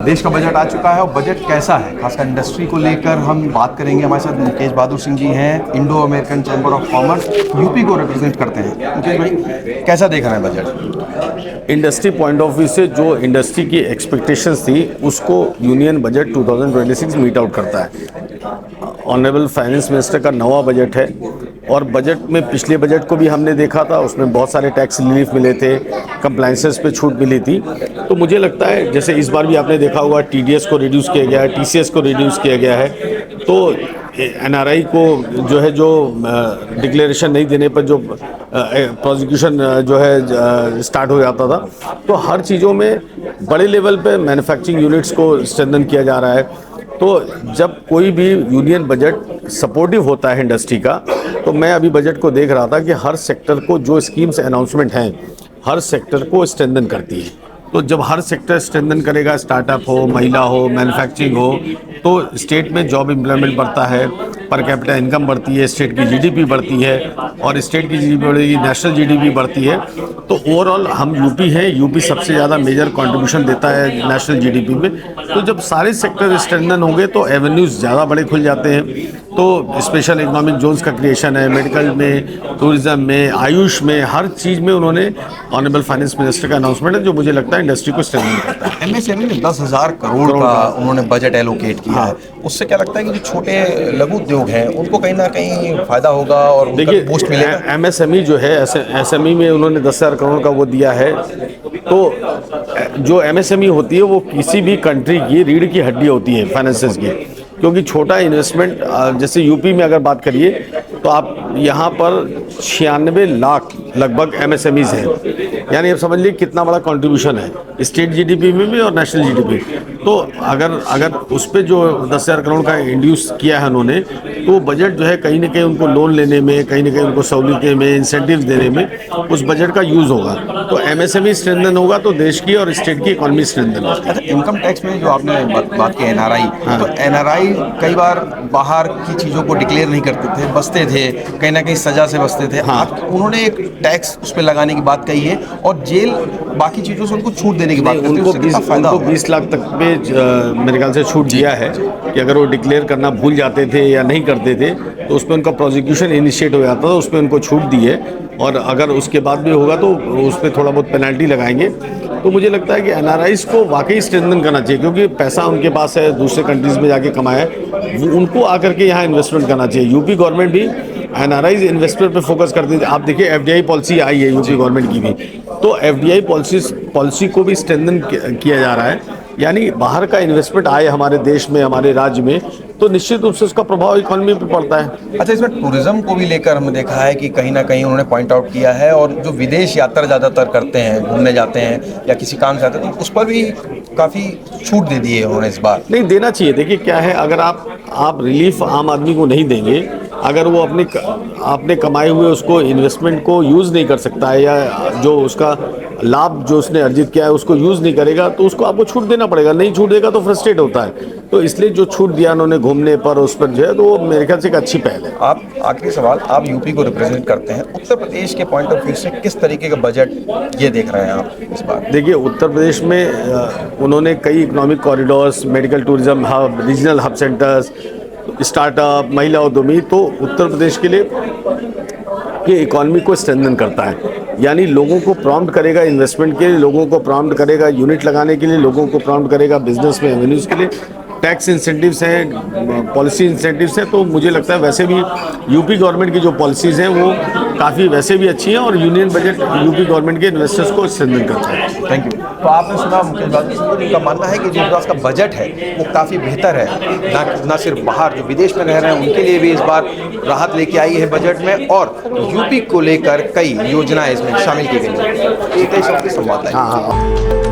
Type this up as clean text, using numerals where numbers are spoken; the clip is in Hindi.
देश का बजट आ चुका है और बजट कैसा है, खासकर इंडस्ट्री को लेकर हम बात करेंगे। हमारे साथ मुकेश बहादुर सिंह जी हैं, Indo American chamber of commerce, UP को रिप्रेजेंट करते हैं। मुकेश भाई, कैसा देख रहे हैं budget? Industry point of view से जो इंडस्ट्री की एक्सपेक्टेशंस थी उसको यूनियन बजट 2026 मीट आउट करता है। ऑनरेबल फाइनेंस मिनिस्टर का नवा बजट है और बजट में पिछले बजट को भी हमने देखा था, उसमें बहुत सारे टैक्स रिलीफ मिले थे, कंप्लाइंसेस पे छूट मिली थी। तो मुझे लगता है जैसे इस बार भी आपने देखा होगा TDS को रिड्यूस किया गया है, TCS को रिड्यूस किया गया है। तो NRI को जो है जो डिक्लेरेशन नहीं देने पर जो प्रोसिक्यूशन जो है स्टार्ट हो जाता था, तो हर चीज़ों में बड़े लेवल पे मैन्युफैक्चरिंग यूनिट्स को स्ट्रेंथन किया जा रहा है। तो जब कोई भी यूनियन बजट सपोर्टिव होता है इंडस्ट्री का, तो मैं अभी बजट को देख रहा था कि हर सेक्टर को जो स्कीम्स अनाउंसमेंट हैं हर सेक्टर को स्ट्रेंथन करती है। तो जब हर सेक्टर स्ट्रेंथन करेगा, स्टार्टअप हो, महिला हो, मैन्युफैक्चरिंग हो, तो स्टेट में जॉब एम्प्लॉयमेंट बढ़ता है, पर कैपिटा इनकम बढ़ती है, स्टेट की GDP बढ़ती है और स्टेट की GDP बढ़ेगी, नेशनल GDP बढ़ती है। तो ओवरऑल हम यूपी हैं, यूपी सबसे ज़्यादा मेजर कंट्रीब्यूशन देता है नेशनल GDP में। तो जब सारे सेक्टर स्ट्रेंथन होंगे तो एवेन्यूज़ ज़्यादा बड़े खुल जाते हैं। तो स्पेशल इकोनॉमिक जोन्स का क्रिएशन है, मेडिकल में, टूरिज्म में, आयुष में, हर चीज़ में उन्होंने ऑनरेबल फाइनेंस मिनिस्टर का अनाउंसमेंट है जो मुझे लगता है इंडस्ट्री को स्ट्रेंथन करता है। MSME में 10,000 करोड़ का उन्होंने बजट एलोकेट किया है। उससे क्या लगता है कि जो छोटे लघु उद्योग हैं उनको कहीं ना कहीं फायदा होगा और देखिए बूस्ट मिलेगा? MSME जो है, SME में उन्होंने 10,000 करोड़ का वो दिया है। तो जो MSME होती है वो किसी भी कंट्री की रीढ़ की हड्डी होती है फाइनेंसेस की, क्योंकि छोटा इन्वेस्टमेंट जैसे यूपी में अगर बात करिए तो आप यहाँ पर 96 लाख लगभग MSMEs हैं। यानी आप समझ लीजिए कितना बड़ा कंट्रीब्यूशन है स्टेट GDP में भी और नेशनल GDP। तो अगर उस पर जो 10,000 करोड़ का इंड्यूस किया है उन्होंने, तो बजट जो है कहीं ना कहीं उनको लोन लेने में, कहीं ना कहीं उनको सहूलियतें में, इंसेंटिव देने में उस बजट का यूज़ होगा। तो MSME स्ट्रेंथन होगा तो देश की और स्टेट की इकोनॉमी स्ट्रेंथन होगी। अच्छा, इनकम टैक्स में जो आपने बात की NRI, तो NRI कई बार बाहर की चीज़ों को डिक्लेयर नहीं करते थे, बचते थे, कहीं ना कहीं सजा से बचते थे। उन्होंने एक टैक्स उस पर लगाने की बात कही है और जेल बाकी चीज़ों से उनको छूट देने की बात करते हैं। उनको 20 लाख तक पे मेरे ख्याल से छूट दिया है कि अगर वो डिक्लेयर करना भूल जाते थे या नहीं करते थे तो उस पर उनका प्रोसिक्यूशन इनिशिएट हो जाता था, उस पर उनको छूट दी है। और अगर उसके बाद भी होगा तो उस पर थोड़ा बहुत पेनल्टी लगाएंगे। तो मुझे लगता है कि NRIs को वाकई स्ट्रेंथन करना चाहिए, क्योंकि पैसा उनके पास है, दूसरे कंट्रीज़ में जाके कमाया है, उनको आकर के यहाँ इन्वेस्टमेंट करना चाहिए। यूपी गवर्नमेंट भी NRIs इन्वेस्टमेंट पे फोकस करती है। आप देखिए FDI पॉलिसी आई है यूपी गवर्नमेंट की भी, तो FDI पॉलिसी को भी स्ट्रेंथन किया जा रहा है। यानी बाहर का इन्वेस्टमेंट आए हमारे देश में, हमारे राज्य में, तो निश्चित रूप से उसका प्रभाव इकोनॉमी पर पड़ता है। अच्छा, इसमें टूरिज्म को भी लेकर हमने देखा है कि कहीं ना कहीं उन्होंने पॉइंट आउट किया है, और जो विदेश यात्रा ज़्यादातर करते हैं, घूमने जाते हैं या किसी काम से आते हैं, तो उस पर भी काफ़ी छूट दे दी है उन्होंने इस बार। नहीं, देना चाहिए। देखिए क्या है, अगर आप रिलीफ आम आदमी को नहीं देंगे, अगर वो अपने कमाए हुए उसको इन्वेस्टमेंट को यूज़ नहीं कर सकता है या जो उसका लाभ जो उसने अर्जित किया है उसको यूज़ नहीं करेगा, तो उसको आपको छूट देना पड़ेगा। नहीं छूट देगा तो फ्रस्ट्रेट होता है। तो इसलिए जो छूट दिया उन्होंने घूमने पर, उस पर जो है, तो वो मेरे ख्याल से एक अच्छी पहल है। आप आखिरी सवाल, आप यूपी को रिप्रेजेंट करते हैं, उत्तर प्रदेश के पॉइंट ऑफ व्यू से किस तरीके का बजट ये देख रहे हैं आप इस बार? देखिए उत्तर प्रदेश में उन्होंने कई economic corridors, medical tourism hub, regional hub centres, startup, महिला उद्यमी, तो उत्तर प्रदेश के लिए कि इकोनॉमी को स्ट्रेंथन करता है। यानी लोगों को प्रॉम्प्ट करेगा इन्वेस्टमेंट के लिए, लोगों को प्रॉम्प्ट करेगा यूनिट लगाने के लिए, लोगों को प्रॉम्प्ट करेगा बिजनेस में एवेन्यूज़ के लिए। टैक्स इंसेंटिव्स हैं, पॉलिसी इंसेंटिव्स हैं। तो मुझे लगता है वैसे भी यूपी गवर्नमेंट की जो पॉलिसीज़ हैं वो काफ़ी वैसे भी अच्छी हैं और यूनियन बजट यूपी गवर्नमेंट के इन्वेस्टर्स को स्ट्रेंथन करता है। Thank you. तो आपने सुना मुकेश बहादुर सिंह, उनका मानना है कि जो विकास का बजट है वो काफ़ी बेहतर है, ना सिर्फ बाहर जो विदेश में रह रहे हैं उनके लिए भी इस बार राहत लेके आई है बजट में, और यूपी को लेकर कई योजनाएं इसमें शामिल की गई हैं। संवाद। हाँ।